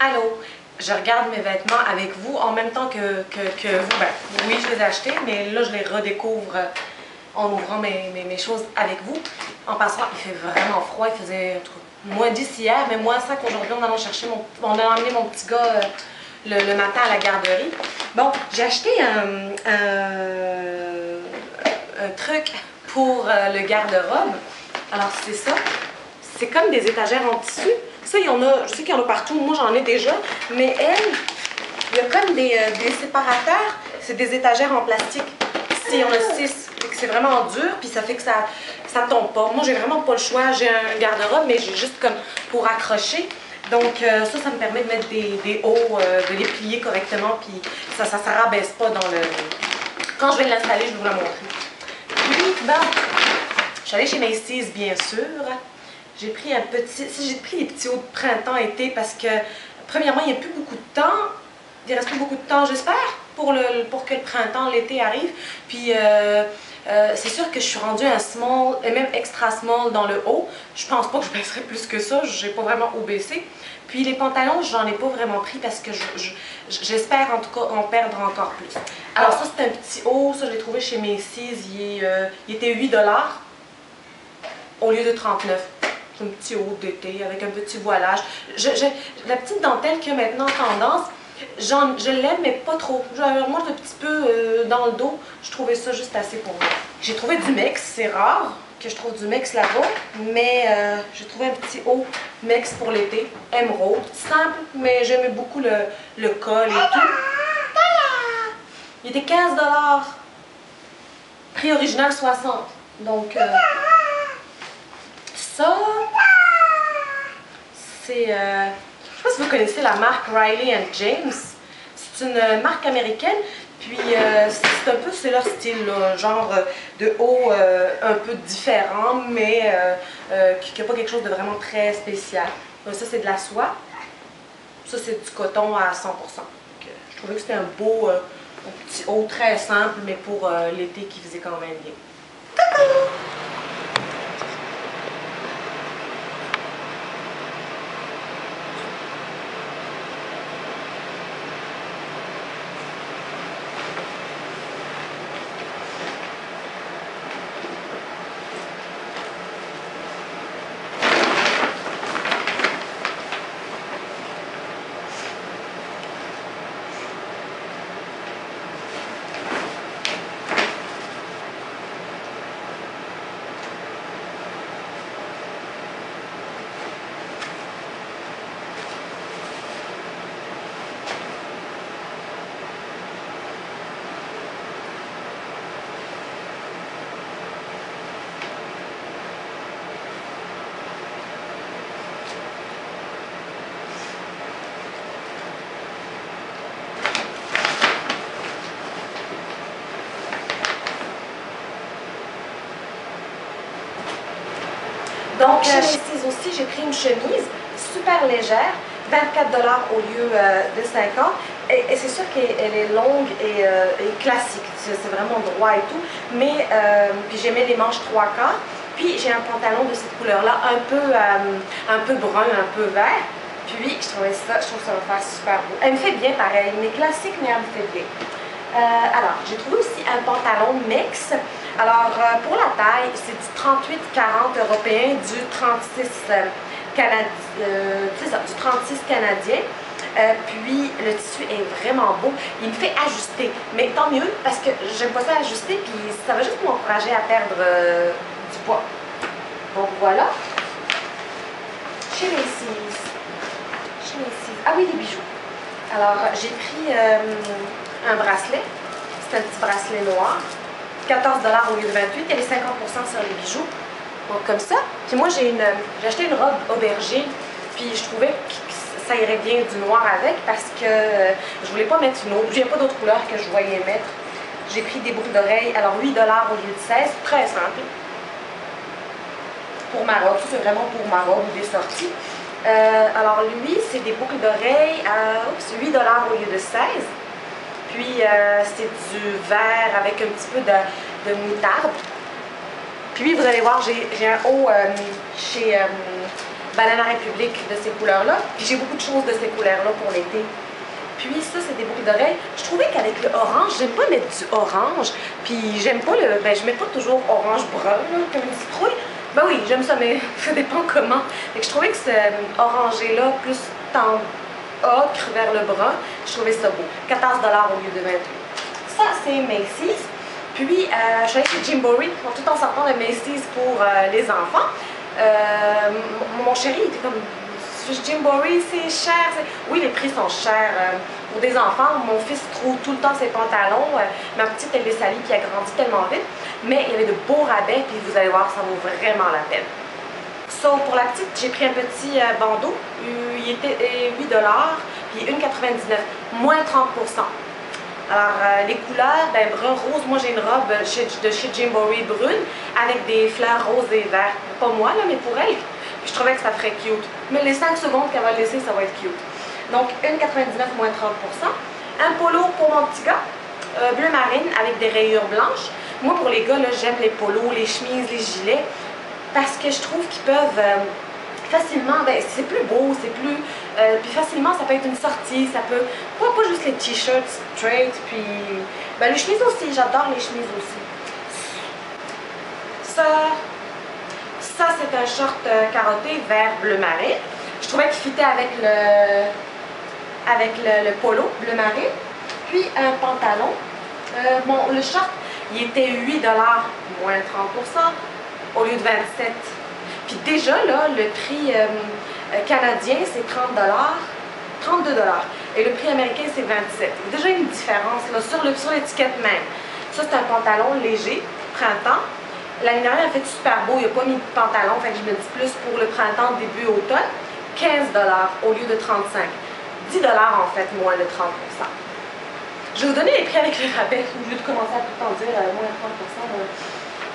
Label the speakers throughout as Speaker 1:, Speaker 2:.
Speaker 1: Allô, je regarde mes vêtements avec vous en même temps que vous. Ben, oui, je les ai achetés, mais là, je les redécouvre en ouvrant mes choses avec vous. En passant, il fait vraiment froid. Il faisait moins 10 hier, mais moins 5 aujourd'hui. On a emmené mon petit gars le matin à la garderie. Bon, j'ai acheté un truc pour le garde-robe. Alors, c'est ça. C'est comme des étagères en tissu. Ça, il y en a, je sais qu'il y en a partout. Moi, j'en ai déjà. Mais elle, il y a comme des séparateurs. C'est des étagères en plastique. Ici, il y en a 6. C'est vraiment dur, puis ça fait que ça tombe pas. Moi, j'ai vraiment pas le choix. J'ai un garde-robe, mais j'ai juste comme pour accrocher. Donc, ça me permet de mettre des hauts, de les plier correctement, puis ça rabaisse pas dans le... Quand je vais l'installer, je vais vous la montrer. Puis, ben, je suis allée chez Macy's, bien sûr. J'ai pris j'ai pris les petits hauts de printemps-été parce que, premièrement, il n'y a plus beaucoup de temps. Il reste plus beaucoup de temps, j'espère, pour que le printemps, l'été arrive. Puis, c'est sûr que je suis rendue à un small, et même extra small dans le haut. Je pense pas que je baisserai plus que ça. Je n'ai pas vraiment où baisser. Puis, les pantalons, j'en ai pas vraiment pris parce que j'espère en tout cas en perdre encore plus. Alors, ça, c'est un petit haut. Ça, je l'ai trouvé chez Macy's. Il était 8 $. Au lieu de 39. C'est un petit haut d'été avec un petit voilage. La petite dentelle qui a maintenant tendance, je l'aime, mais pas trop. Moi, un petit peu dans le dos, je trouvais ça juste assez pour moi. J'ai trouvé du mix, c'est rare que je trouve du mix là-bas, mais j'ai trouvé un petit haut mix pour l'été, émeraude, simple, mais j'aimais beaucoup le col et tout. Il était 15 $. Prix original 60. Donc, ça, c'est... je ne sais pas si vous connaissez la marque Riley & James. C'est une marque américaine. Puis, c'est un peu, c'est leur style, là, genre de haut un peu différent, mais qui n'a pas quelque chose de vraiment très spécial. Donc, ça, c'est de la soie. Ça, c'est du coton à 100%. Donc, je trouvais que c'était un beau petit haut très simple, mais pour l'été qui faisait quand même bien. Coucou! Donc, chez Macy's aussi, j'ai pris une chemise super légère, 24 $ au lieu de 50. Et c'est sûr qu'elle est longue et classique. C'est vraiment droit et tout. Mais, puis j'aimais les manches 3/4. Puis j'ai un pantalon de cette couleur-là, un peu brun, un peu vert. Puis je trouve ça va faire super beau. Elle me fait bien pareil, mais classique, mais elle me fait bien. Alors, j'ai trouvé aussi un pantalon mix. Alors, pour la taille, c'est du 38-40 européen, du 36 canadien. Puis, le tissu est vraiment beau. Il me fait ajuster. Mais tant mieux, parce que j'aime pas ça ajuster, puis ça va juste m'encourager à perdre du poids. Donc, voilà. Chez Macy's. Ah oui, les bijoux. Alors, j'ai pris un bracelet. C'est un petit bracelet noir. 14 $ au lieu de 28. Il y avait 50% sur les bijoux. Donc, comme ça. Puis moi, j'ai acheté une robe aubergine. Puis je trouvais que ça irait bien du noir avec parce que je voulais pas mettre une autre. Il n'y a pas d'autre couleur que je voyais mettre. J'ai pris des boucles d'oreilles. Alors, 8 $ au lieu de 16. Très simple. Pour ma robe. Ça, c'est vraiment pour ma robe des sorties. Alors, lui, c'est des boucles d'oreilles à 8 $ au lieu de 16. Puis, c'est du vert avec un petit peu de moutarde. Puis, vous allez voir, j'ai un haut chez Banana Republic de ces couleurs-là. Puis j'ai beaucoup de choses de ces couleurs-là pour l'été. Puis ça, c'est des boucles d'oreilles. Je trouvais qu'avec le orange, j'aime pas mettre du orange. Puis j'aime pas le... Ben, je mets pas toujours orange brun, là, comme une citrouille. Ben oui, j'aime ça, mais ça dépend comment. Fait que je trouvais que ce orangé-là, plus tend ocre vers le brun, je trouvais ça beau. 14 $ au lieu de 28. Ça, c'est Macy's. Puis, je suis allée chez Gymboree, tout en sortant de Macy's pour les enfants. Mon chéri était comme... Gymboree, c'est cher. Oui, les prix sont chers. Pour des enfants, mon fils trouve tout le temps ses pantalons. Ma petite, elle les salit puis elle grandit tellement vite. Mais il y avait de beaux rabais, puis vous allez voir, ça vaut vraiment la peine. So, pour la petite, j'ai pris un petit bandeau. Il était 8 $, puis 1,99 $, moins 30 %. Alors, les couleurs, ben, brun rose, moi j'ai une robe de chez Gymboree brune avec des fleurs roses et verts. Pas moi, là, mais pour elle. Puis je trouvais que ça ferait cute. Mais les 5 secondes qu'elle va laisser, ça va être cute. Donc, 1,99 $, moins 30 %. Un polo pour mon petit gars, bleu marine avec des rayures blanches. Moi, pour les gars, j'aime les polos, les chemises, les gilets, parce que je trouve qu'ils peuvent facilement, ben, c'est plus beau, c'est plus... puis facilement, ça peut être une sortie, ça peut... Pas juste les t-shirts straight, puis... Ben, les chemises aussi, j'adore les chemises aussi. Ça c'est un short carotté vert bleu marin. Je trouvais qu'il fitait avec le polo bleu marin. Puis un pantalon. Bon, le short, il était 8 $, moins 30 % au lieu de 27. Puis déjà, là, le prix canadien, c'est 30 $, 32 $. Et le prix américain, c'est 27. Il y a déjà une différence là, sur l'étiquette même. Ça, c'est un pantalon léger, printemps. L'année dernière, il a fait super beau, il n'a pas mis de pantalon, fait que je me dis plus pour le printemps, début automne. 15 $ au lieu de 35. 10 $ en fait, moins de 30 %. Je vais vous donner les prix avec les rabais, au lieu de commencer à tout le temps dire moins de 30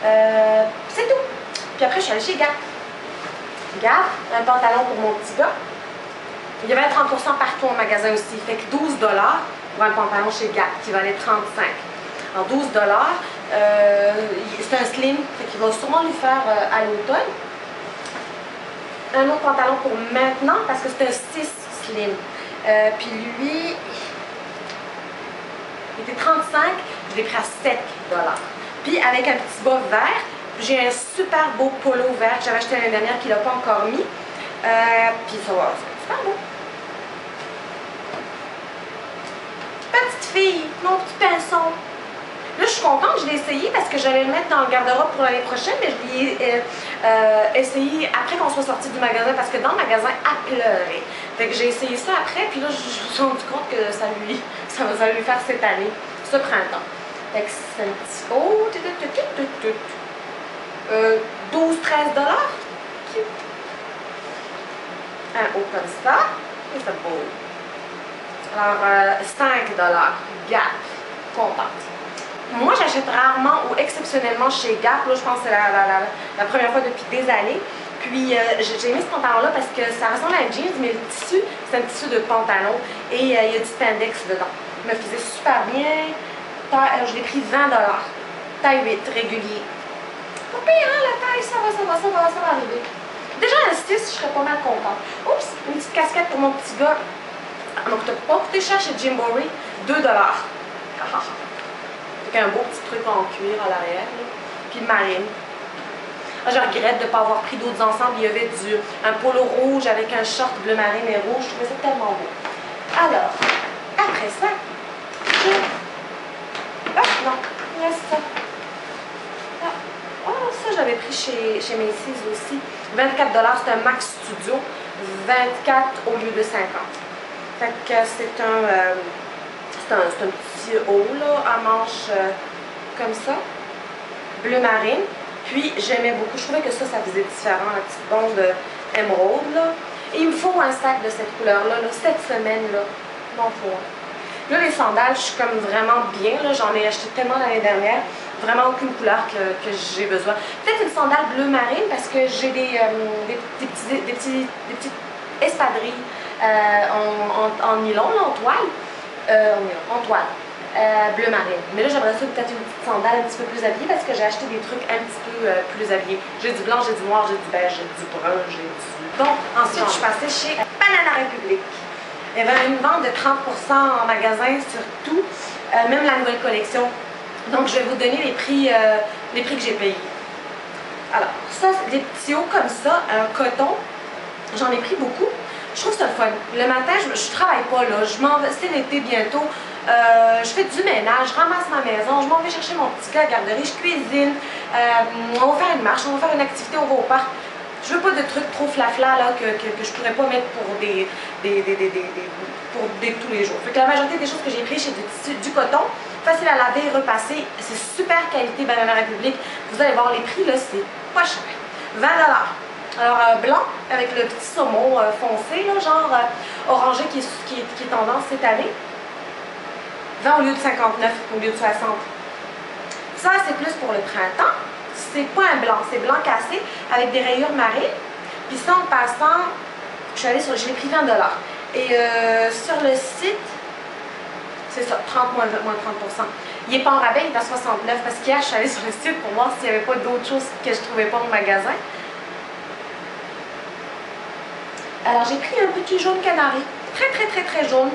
Speaker 1: %. C'est tout. Puis après, je suis allée chez Gap. Gap, un pantalon pour mon petit gars. Il y avait 30 % partout en magasin aussi. Fait que 12 $ pour un pantalon chez Gap qui valait 35. Alors 12 $, c'est un slim, fait qu'il va sûrement lui faire à l'automne. Un autre pantalon pour maintenant, parce que c'est un 6 slim. Puis lui, il était 35, je l'ai pris à 7 $. Puis avec un petit bas vert, j'ai un super beau polo vert que j'avais acheté l'année dernière qu'il n'a pas encore mis. Puis ça va, c'est super beau. Petite fille, mon petit pinceau. Là, je suis contente, je l'ai essayé parce que j'allais le mettre dans le garde-robe pour l'année prochaine, mais je l'ai essayé après qu'on soit sorti du magasin parce que dans le magasin, elle pleurait. Fait que j'ai essayé ça après, puis là, je me suis rendu compte que ça va lui faire cette année, ce printemps. Fait que c'est un petit haut, 12-13 $. Un haut comme ça, et c'est beau. Alors, 5 $. Gap, contente. Moi, j'achète rarement ou exceptionnellement chez Gap. Là, je pense que c'est la première fois depuis des années. Puis, j'ai mis ce pantalon-là parce que ça ressemble à un jeans, mais le tissu, c'est un tissu de pantalon. Et il y a du spandex dedans. Il me faisait super bien. Je l'ai pris 20 $. Taille 8, régulier. Pas pire, hein, la taille, ça va arriver. Déjà, un 6, je serais pas mal contente. Oups, une petite casquette pour mon petit gars. Donc, t'as pas coûté cher chez Gymboree. 2 $. Avec un beau petit truc en cuir à l'arrière, puis marine. Je regrette de ne pas avoir pris d'autres ensembles. Il y avait un polo rouge avec un short bleu marine et rouge. Je trouvais ça tellement beau. Alors, après ça, non, il reste ça. Ça, je l'avais pris chez Macy's aussi. 24 $, c'est un Max Studio. 24 au lieu de 50. Fait que c'est un petit haut là, à manches comme ça, bleu marine. Puis j'aimais beaucoup, je trouvais que ça faisait différent, la petite bande émeraude là. Et il me faut un sac de cette couleur-là, cette semaine-là, il m'en faut un. Là, les sandales, je suis comme vraiment bien, j'en ai acheté tellement l'année dernière, vraiment aucune couleur que j'ai besoin. Peut-être une sandale bleu marine parce que j'ai des petites espadrilles en nylon, là, en toile. En toile. bleu marine. Mais là, j'aimerais ça peut-être une petite sandale un petit peu plus habillée parce que j'ai acheté des trucs un petit peu plus habillés. J'ai du blanc, j'ai du noir, j'ai du beige, j'ai du brun, j'ai du... Bon, ensuite, je suis passée chez Banana Republic. Il y avait une vente de 30% en magasin sur tout, même la nouvelle collection. Donc, je vais vous donner les prix que j'ai payés. Alors, ça, c'est des petits hauts comme ça, un coton. J'en ai pris beaucoup. Je trouve ça le fun. Le matin, je travaille pas là. Je m'en vais, c'est l'été bientôt. Je fais du ménage, je ramasse ma maison, je m'en vais chercher mon petit gars à la garderie, je cuisine. On va faire une marche, on va faire une activité, on va au parc. Je veux pas de trucs trop flafla là que je pourrais pas mettre pour tous les jours. Fait que la majorité des choses que j'ai pris, c'est du coton, facile à laver et repasser. C'est super qualité Banana Republic. Vous allez voir les prix là, c'est pas cher. 20 $. Alors blanc avec le petit saumon foncé, là, genre orangé qui est tendance cette année. 20 au lieu de 59, au lieu de 60. Ça, c'est plus pour le printemps. C'est pas un blanc, c'est blanc cassé avec des rayures marines. Puis ça, en passant, je l'ai pris 20 $. Et sur le site, c'est ça, 30 moins 30%. Il n'est pas en rabais, il est à 69 parce qu'hier, je suis allée sur le site pour voir s'il n'y avait pas d'autres choses que je ne trouvais pas au magasin. Alors, j'ai pris un petit jaune canari, très jaune.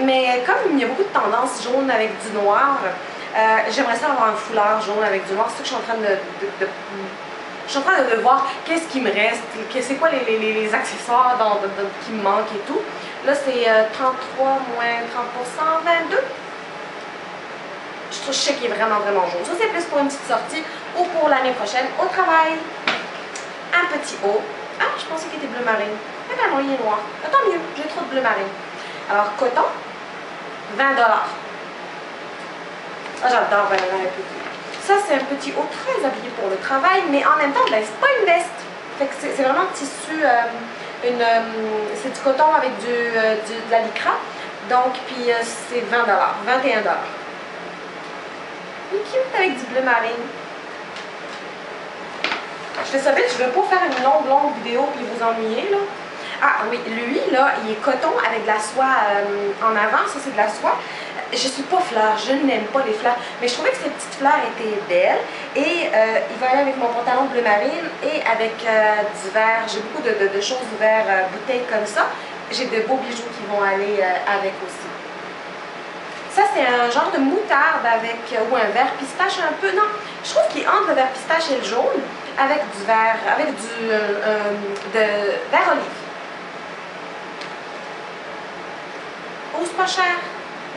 Speaker 1: Mais comme il y a beaucoup de tendances jaune avec du noir, j'aimerais ça avoir un foulard jaune avec du noir. C'est ça que je suis en train je suis en train de voir qu'est-ce qui me reste, c'est quoi les accessoires qui me manquent et tout. Là, c'est 33 moins 30%, 22. Je sais qu'il est vraiment jaune. Ça, c'est plus pour une petite sortie ou pour l'année prochaine au travail. Un petit haut. Ah, je pensais qu'il était bleu marine. Mais ben non, il est noir. Tant mieux, j'ai trop de bleu marine. Alors, coton, 20 $. Ah, j'adore Banana Republic. Ça, c'est un petit haut très habillé pour le travail, mais en même temps, ben, c'est pas une veste. Fait que c'est vraiment un tissu, c'est du coton avec de la lycra. Donc, puis c'est 20 $, 21 $. Il est cute avec du bleu marine. Je fais ça vite, je ne veux pas faire une longue vidéo puis vous ennuyer, là. Ah oui, lui, là, il est coton avec de la soie en avant. Ça, c'est de la soie. Je suis pas fleur, je n'aime pas les fleurs, mais je trouvais que ces petites fleurs étaient belles. Et il va aller avec mon pantalon bleu marine et avec du vert. J'ai beaucoup de choses vert bouteilles comme ça. J'ai de beaux bijoux qui vont aller avec aussi. Ça, c'est un genre de moutarde avec, ou un vert pistache un peu. Non, je trouve qu'il est entre le vert pistache et le jaune avec du vert, avec de vert olive. Oh, c'est pas cher.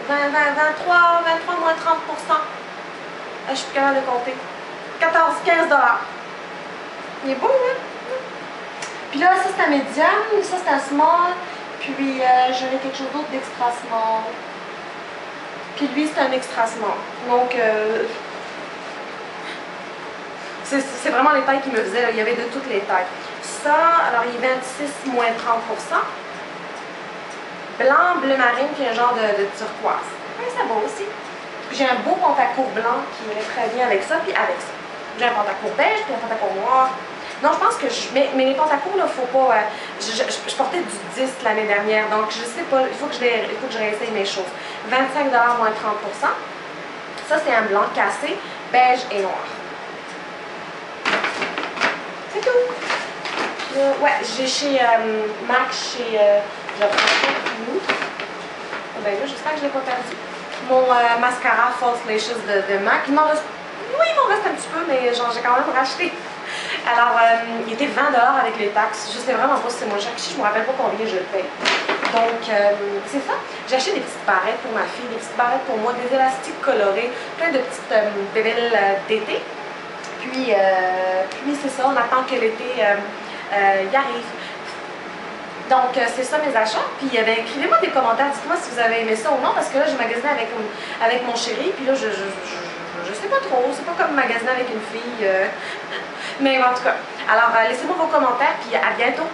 Speaker 1: 23 moins 30%. Je suis plus capable de compter. 14, 15 $. Il est beau, hein? Puis là, ça c'est un médium, ça c'est un small. Puis j'aurais quelque chose d'autre d'extra small. Puis lui, c'est un extra small. Donc, c'est vraiment les tailles qu'il me faisait. Là. Il y avait de toutes les tailles. Ça, alors il est 26 moins 30%. Blanc, bleu marine, puis un genre de turquoise. Oui, ça va aussi. J'ai un beau pantacourt blanc qui irait très bien avec ça, puis avec ça. J'ai un pantacourt beige, puis un pantacourt noir. Non, je pense que mais les pantacourts, là, faut pas... je portais du 10 l'année dernière, donc je sais pas, il faut que je réessaye mes choses. 25 $ moins 30%. Ça, c'est un blanc cassé, beige et noir. C'est tout. Ouais, j'ai chez MAC, chez... je reprends ça. Ben là, j'espère que je ne l'ai pas perdu. Mon mascara False Lashes de MAC. Il m'en reste... Oui, il m'en reste un petit peu, mais j'ai quand même racheté. Alors, il était 20 $ avec les taxes. Je sais vraiment pas si c'est moins cher. Je ne me rappelle pas combien je le paye. Donc, c'est ça. J'ai acheté des petites barrettes pour ma fille, des petites barrettes pour moi, des élastiques colorés, plein de petites bébelles d'été. Puis c'est ça, on attend que l'été y arrive. Donc, c'est ça mes achats. Puis, écrivez-moi des commentaires, dites-moi si vous avez aimé ça ou non, parce que là, j'ai magasiné avec mon chéri, puis là, je sais pas trop, c'est pas comme magasiner avec une fille. Mais en tout cas, alors, laissez-moi vos commentaires, puis à bientôt.